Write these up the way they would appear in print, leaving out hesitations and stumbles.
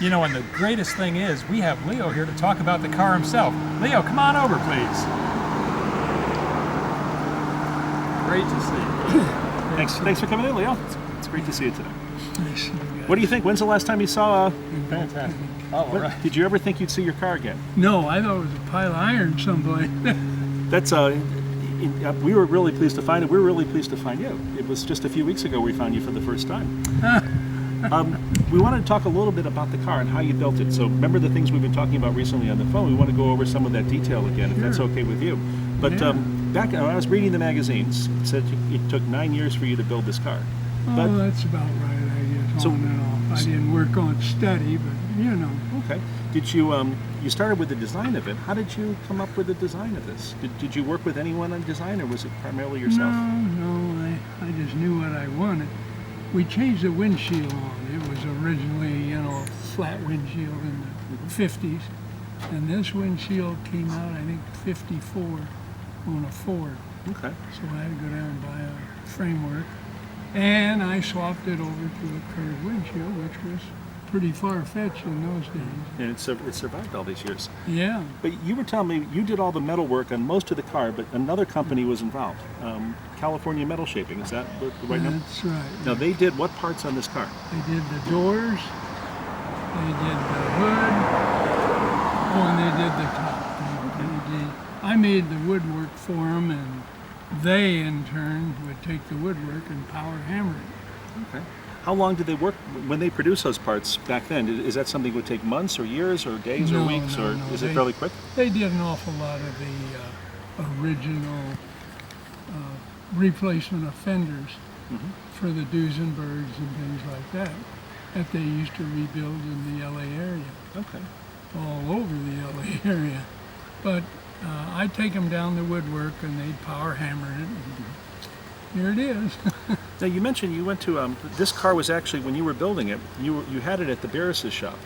You know, and the greatest thing is we have Leo here to talk about the car himself. Leo, come on over, please. Great to see you. Thanks for coming in, Leo. It's great to see you today. Nice. What do you think? When's the last time you saw Fantastic. All right. Did you ever think you'd see your car again? No, I thought it was a pile of iron someplace. That's we were really pleased to find it. We were really pleased to find you. It was just a few weeks ago we found you for the first time. We wanted to talk a little bit about the car and how you built it. So remember the things we've been talking about recently on the phone. We want to go over some of that detail again, if that's okay with you. But back when I was reading the magazines, it said it took 9 years for you to build this car. But, that's about right, I guess, on and off. I didn't work on study, but you know. Okay. Did you, you started with the design of it. How did you come up with the design of this? Did you work with anyone on design, or was it primarily yourself? No, I just knew what I wanted. We changed the windshield on. It was originally, you know, a flat windshield in the 50s. And this windshield came out, I think, 54 on a Ford. Okay. So I had to go down and buy a framework. And I swapped it over to a curved windshield, which was pretty far-fetched in those days. And it survived all these years. Yeah. But you were telling me you did all the metal work on most of the car, but another company was involved. California Metal Shaping, is that the right number? That's right. Now they did what parts on this car? They did the doors, they did the hood, and they did the top. I made the woodwork for them, and they in turn would take the woodwork and power hammer it. Okay. How long did they work when they produced those parts back then? Is that something that would take months or years or days or weeks, or is it fairly quick? They did an awful lot of the original replacement of fenders for the Duesenbergs and things like that they used to rebuild in the LA area. Okay. All over the LA area. But I'd take them down the woodwork and they'd power hammer it. And here it is. Now you mentioned you went to this car was actually, when you were building it, you had it at the Barris's shop.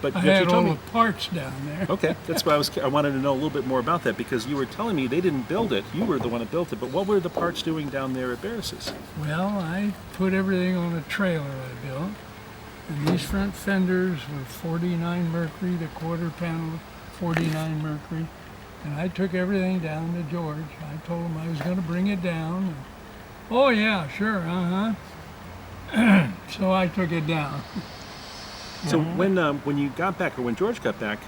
But I you had told all me, the parts down there. okay, that's why I wanted to know a little bit more about that, because you were telling me they didn't build it. You were the one that built it. But what were the parts doing down there at Barris's? Well, I put everything on a trailer I built. And these front fenders were 49 Mercury, the quarter panel 49 Mercury. And I took everything down to George. I told him I was going to bring it down. And, oh yeah, sure, So I took it down. So when you got back, or when George got back,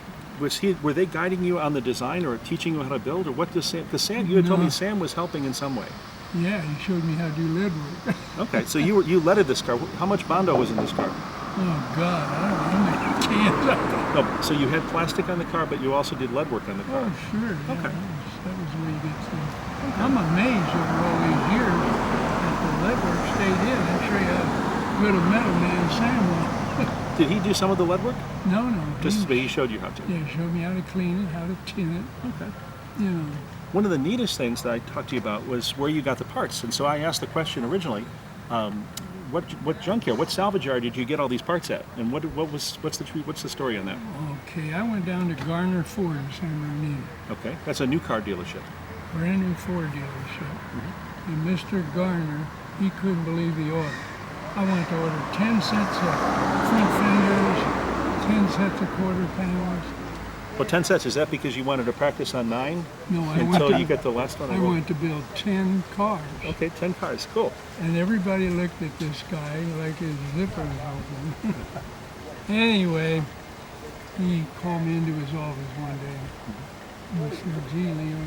were they guiding you on the design or teaching you how to build, or what does Sam? Because Sam, you had told me Sam was helping in some way. Yeah, he showed me how to do lead work. Okay, so you leaded this car. How much Bondo was in this car? Oh God, I don't know how many cans. No, so you had plastic on the car, but you also did lead work on the car. Oh sure. Yeah, Okay. That was the way you get things. I'm amazed over all these years that the lead work stayed in. I'm sure you how good a metal man Sam was. Did he do some of the lead work? No. Just he showed you how to. Yeah, showed me how to clean it, how to tin it. Okay. You know. One of the neatest things that I talked to you about was where you got the parts, and so I asked the question originally, what junkyard, what salvage yard did you get all these parts at, and what's the story on that? Okay, I went down to Garner Ford in San Bernardino. Okay, that's a new car dealership. Brand new Ford dealership. And Mr. Garner, he couldn't believe the order. I wanted to order 10 sets of front fenders, 10 sets of quarter panels. Well, 10 sets, is that because you wanted to practice on 9 No, until you get the last one? I wanted to build 10 cars. Okay, 10 cars, cool. And everybody looked at this guy like his zipper was open. Anyway, he called me into his office one day. And he said, gee, Leo,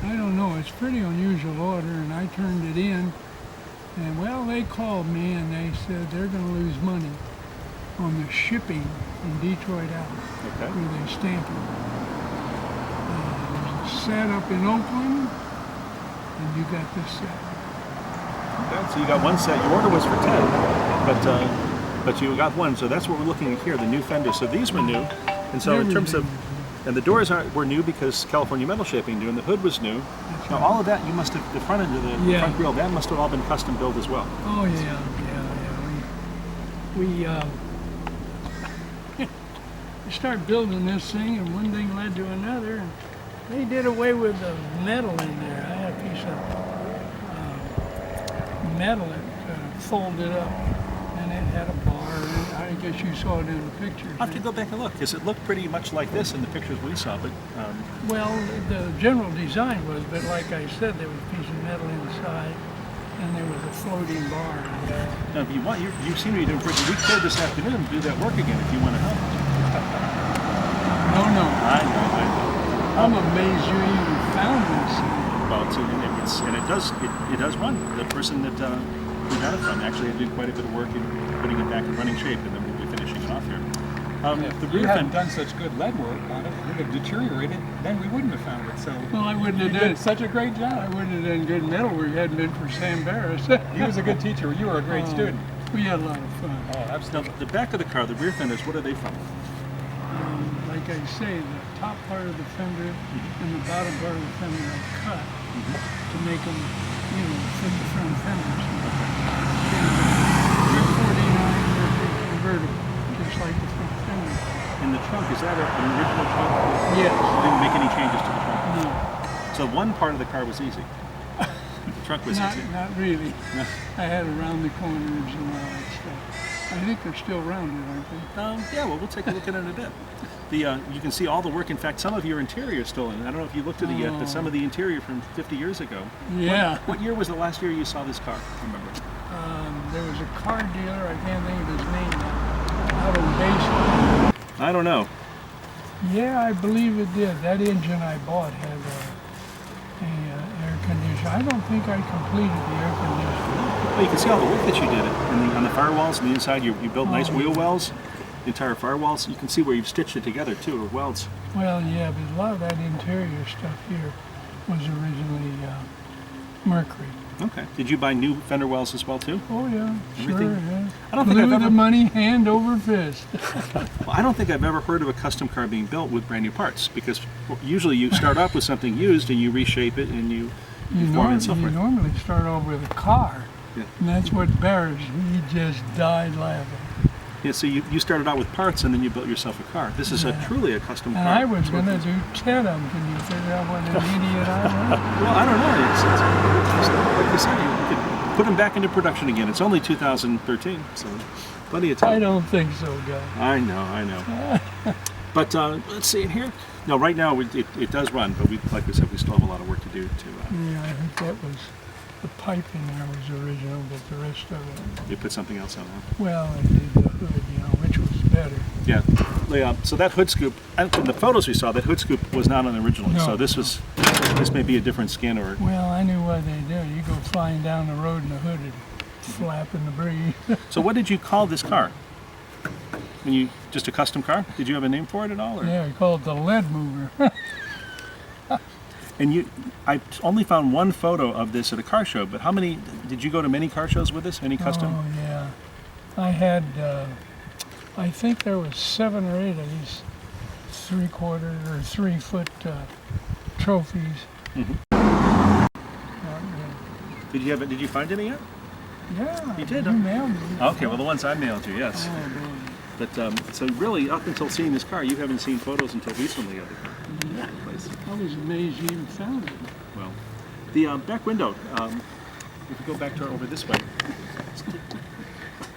I don't know, it's pretty unusual order, and I turned it in. And well, they called me and they said they're going to lose money on the shipping from Detroit out, where they stamp it. There's a set up in Oakland, and you got this set. Okay, so you got one set. Your order was for 10, but you got one. So that's what we're looking at here, the new fenders. So these were new, and so in terms of, and the doors were new because California Metal Shaping knew, and the hood was new. Now all of that, you must have, the front end of the front grille, that must have all been custom built as well. Oh yeah. We start building this thing, and one thing led to another, and they did away with the metal in there. I had a piece of metal that folded up, and it had a bar in it. I I guess you saw it in the pictures. I'll have to go back and look, because it looked pretty much like this in the pictures we saw, but Well, the general design was, but like I said, there was a piece of metal inside, and there was a floating bar. now if you want, you seem to be doing pretty. We could this afternoon do that work again if you want to help. No, no. I know. I'm amazed you even found this. Well, it does run. The person that we got it from actually did quite a bit of work in putting it back in running shape, and then we'll be finishing it off here. If The you rear hadn't fin, done such good lead work on it, it would have deteriorated, then we wouldn't have found it. So Well, I wouldn't you have did done such a great I job. wouldn't have done good metal work if it hadn't been for Sam Barris. He was a good teacher. You were a great student. We had a lot of fun. Oh, now absolutely. the back of the car, the rear fenders, what are they from? Like I say, the top part of the fender and the bottom part of the fender are cut to make them, fit the front fenders. They're 49, they're convertible, just like the front fender. And the trunk, is that an original trunk? Yes. You didn't make any changes to the trunk? No, So one part of the car was easy. The trunk was easy. not really. No. I had to round the corners and all that stuff. I think they're still rounded, aren't they? Yeah, well, we'll take a look at it in a bit. You can see all the work. In fact, some of your interior is still in. I don't know if you looked at it yet, but some of the interior from 50 years ago. Yeah. What year was the last year you saw this car? Remember? There was a car dealer, I can't think of his name now, out of Basin. I don't know. Yeah, I believe it did. That engine I bought had a air conditioner. I don't think I completed the air conditioner. Well, you can see all the work that you did on the firewalls and the inside. You built nice wheel wells, the entire firewalls. You can see where you've stitched it together too, with welds. Well, yeah, but a lot of that interior stuff here was originally Mercury. Okay. Did you buy new fender wells as well too? Oh yeah, Everything- sure. Yeah. I don't think I've Blew the ever. money hand over fist. Well, I don't think I've ever heard of a custom car being built with brand new parts, because usually you start off with something used and you reshape it and you form it and so You forth. normally start off with a car, Yeah. and that's what Barris. He just died laughing. Yeah, so you started out with parts and then you built yourself a car. This is truly a custom And car. I was going to do 10 of them. Can you figure out what an idiot I was? Well, I don't know. It's like you said, you could put them back into production again. It's only 2013, so plenty of I time. don't think so, guy. I know. But let's see in here. No, right now it does run, but like we said, we still have a lot of work to do to. Yeah, I think that was the piping there was original, but the rest of it. You put something else on that. Well, I did the hood, which was better. Yeah. So that hood scoop, and in the photos we saw, that hood scoop was not on originally. No. So this may be a different skin or. Well, I knew what they did. You go flying down the road and the hood would flap in the breeze. So what did you call this car? When you just a custom car? Did you have a name for it at all? Or? Yeah, I call it the lead mover. And I only found one photo of this at a car show. But how many? Did you go to many car shows with this? Any custom? Oh, yeah. I had, I think there was 7 or 8 of these 3/4 or 3 foot trophies. Did you find any yet? Yeah. You did, You huh? mailed me. Okay, well the ones I mailed you, yes. Oh, boy. But so really, up until seeing this car, you haven't seen photos until recently of the car. Yeah. Place. I was amazed you even found it. Well, the back window. If we go back to over this way.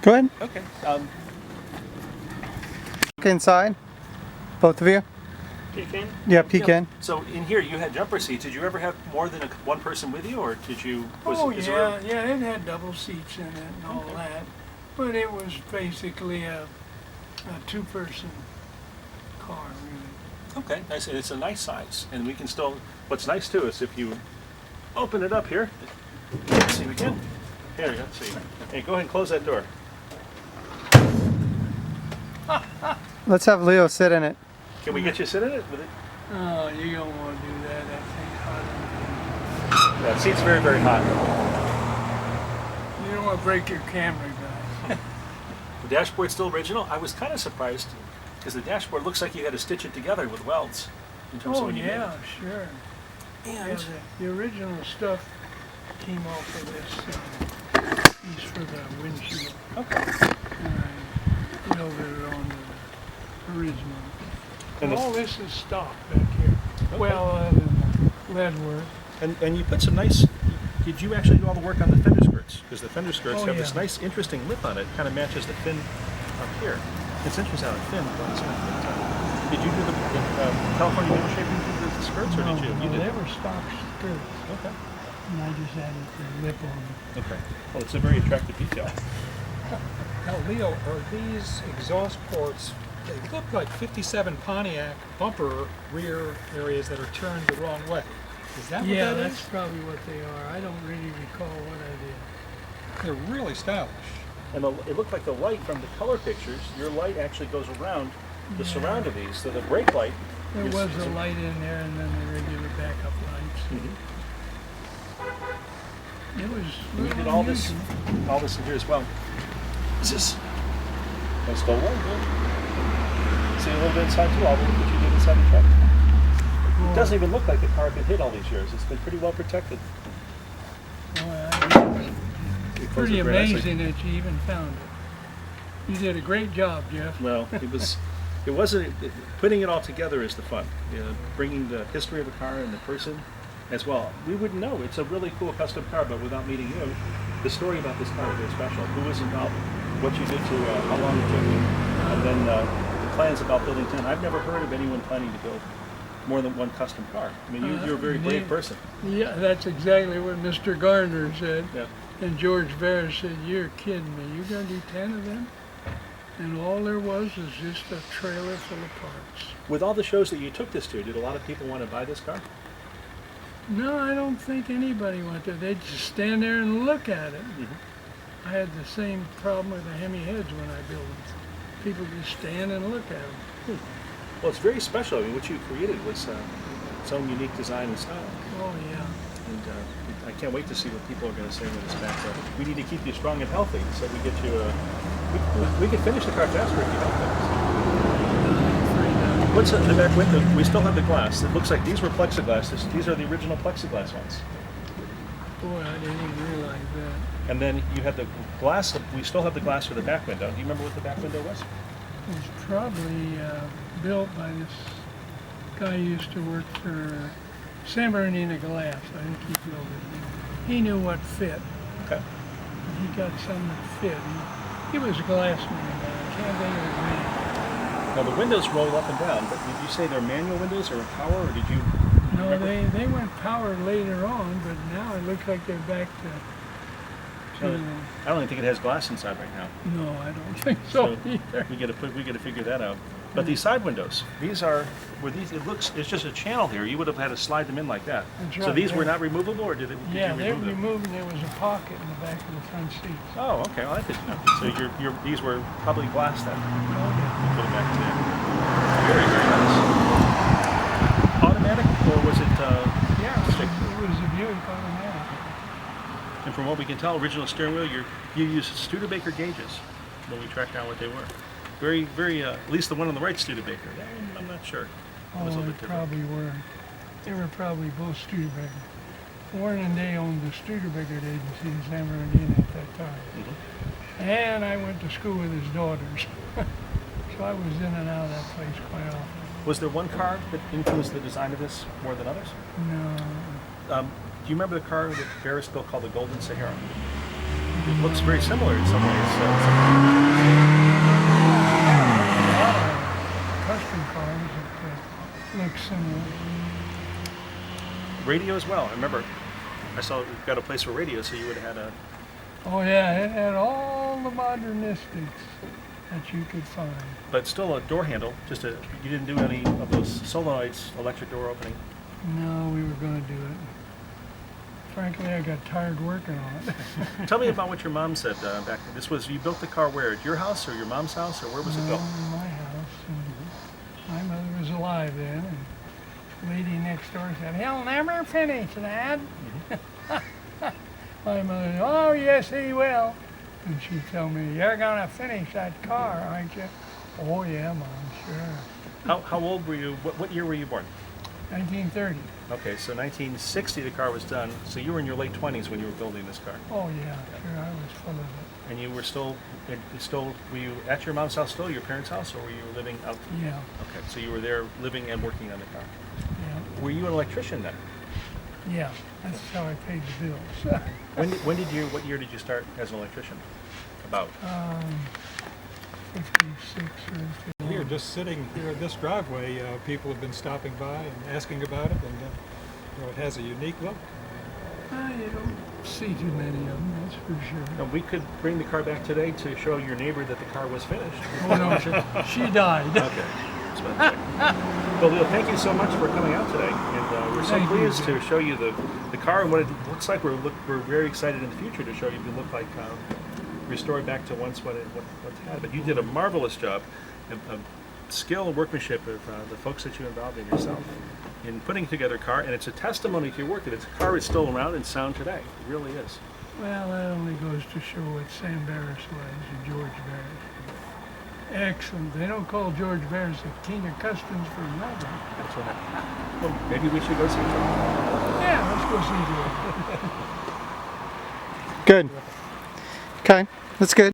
Go ahead. Okay. Look inside. Both of you. Peek in. Yeah, peek in. So in here, you had jumper seats. Did you ever have more than one person with you, or did you? Is yeah, it had double seats in it and all that. But it was basically a 2-person car, really. Okay, nice. And it's a nice size, and we can still. What's nice too is if you open it up here. Let's see, we can. Here, let's see. Hey, go ahead and close that door. Let's have Leo sit in it. Can we get you to sit in it with it? Oh, you don't want to do that. That thing's hot. Yeah, the seat's very, very hot. You don't want to break your camera, guys. The dashboard's still original. I was kind of surprised because the dashboard looks like you had to stitch it together with welds. In terms of Oh, when you made yeah, it. sure. Yeah, And the original stuff came off of this piece for the windshield. okay. And I welded it on the original. And All this is stock back here. Well, other than the lead work. And you put some nice. Did you actually do all the work on the fender skirts? Because the fender skirts Oh, have this yeah. nice, interesting lip on it. Kind of matches the fin up here. It's interesting how it thin. Did you do the California needle shaping to the skirts, or did you? No, You did. they were stock skirts, Okay. and I just added the lip on them. Okay. Well, it's a very attractive detail. Now, Leo, are these exhaust ports, they look like 57 Pontiac bumper rear areas that are turned the wrong way. Is that what Yeah, that that's is? probably what they are. I don't really recall what I did. They're really stylish. And it looked like the light from the color pictures, your light actually goes around the surround of these. So the brake light. There is- was is a light in there, and then the regular backup lights. Mhm. It was. We real did all this unusual. in here as well. Is this? That's still one, good. See a little bit inside too, all the work that you did inside the truck. It doesn't even look like the car had been hit all these years. It's been pretty well protected. It's pretty amazing that you even found it. You did a great job, Geoff. Well, it wasn't, putting it all together is the fun. Bringing the history of the car and the person as well. We wouldn't know. It's a really cool custom car, but without meeting you, the story about this car is very special. Who was involved, what you did to, how long it took you, and then the plans about building 10. I've never heard of anyone planning to build more than one custom car. I mean, you're a very brave person. Yeah, that's exactly what Mr. Gardner said. Yeah. And George Vera said, "You're kidding me. You're going to do 10 of them?" And all there was just a trailer full of parts. With all the shows that you took this to, did a lot of people want to buy this car? No, I don't think anybody went there. They'd just stand there and look at it. Mm-hmm. I had the same problem with the Hemi heads when I built them. People just stand and look at them. Well, it's very special. I mean, what you created was its own unique design and style. Oh, yeah. And I can't wait to see what people are going to say when it's back. We need to keep you strong and healthy, so we get you. We could finish the car faster if you help us. What's in the back window? We still have the glass. It looks like these were plexiglass. These are the original plexiglass ones. Boy, I didn't even realize that. And then you had the glass. We still have the glass for the back window. Do you remember what the back window was? It was probably built by this guy who used to work for San Bernardino Glass. I think he built it. He knew what fit. Okay. He got some that fit. He was a glass man. I can't think of his name. Now the windows roll up and down, but did you say they're manual windows or in power, or did you? No, they went power later on, but now it looks like they're back to I don't even think it has glass inside right now. no, I don't think so either. We got to figure that out. But these side windows, these are where these. It's just a channel here. You would have had to slide them in like that. That's So right, these were yeah. not removable, or did Yeah, you they remove them? removed, and there was a pocket in the back of the front seats. Oh, okay. Well, I didn't know. So these were probably glass then. Oh, Put them back there. Very, very nice. Automatic, or was it? yeah, stick? it was a Buick automatic. And from what we can tell, original steering wheel, you used Studebaker gauges when we tracked down what they were. Very, very, at least the one on the right, Studebaker. That one, I'm not sure. It was a Oh, little they bit different. probably were. They were probably both Studebaker. Warren and Day owned the Studebaker agency in San Bernardino at that time. Mhm. And I went to school with his daughters. So I was in and out of that place quite often. Was there one car that influenced the design of this more than others? No, Do you remember the car that Ferris built called the Golden Sahara? It looks very similar in some ways. custom cars that look similar. Radio as well. I remember I saw you've got a place for radio, so you would have had a. Oh yeah, it had all the modernistics that you could find. But still a door handle. You didn't do any of those solenoids, electric door opening. No, we were going to do it. Frankly, I got tired working on it. Tell me about what your mom said back then. You built the car where? At your house or your mom's house, or where was it built? In my house. And my mother was alive then, and the lady next door said, "He'll never finish that." My mother said, "Oh, yes, he will." And she'd tell me, "You're going to finish that car, aren't you?" "Oh, yeah, Mom, sure." How old were you? What year were you born? 1930. Okay, so 1960 the car was done. So you were in your late 20s when you were building this car. Oh, yeah, sure, I was full of it. And you were were you at your mom's house still, your parents' house, or were you living out? Yeah, Okay, so you were there living and working on the car. yeah, Were you an electrician then? yeah. That's how I paid the bills. What year did you start as an electrician? About? 56 right there. Here, just sitting here in this driveway, people have been stopping by and asking about it, and you know, it has a unique look. You don't see too many of them, that's for sure. And we could bring the car back today to show your neighbor that the car was finished. Oh no, she died. Okay. Just wanted to check. Well, Leo, thank you so much for coming out today, and we're so Thank you, pleased to Geoff. show you the car and what it looks like. We're very excited in the future to show you what it look like restored back to once what it had. But you did a marvelous job of skill and workmanship of the folks that you involved in yourself in putting together a car, and it's a testimony to your work that its car is still around and sound today. It really is. Well, that only goes to show what Sam Barris was, and George Barris. Excellent. They don't call George Barris the king of customs for nothing. That's right. Well, maybe we should go see it. Yeah, let's go see George. Good. Okay, that's good.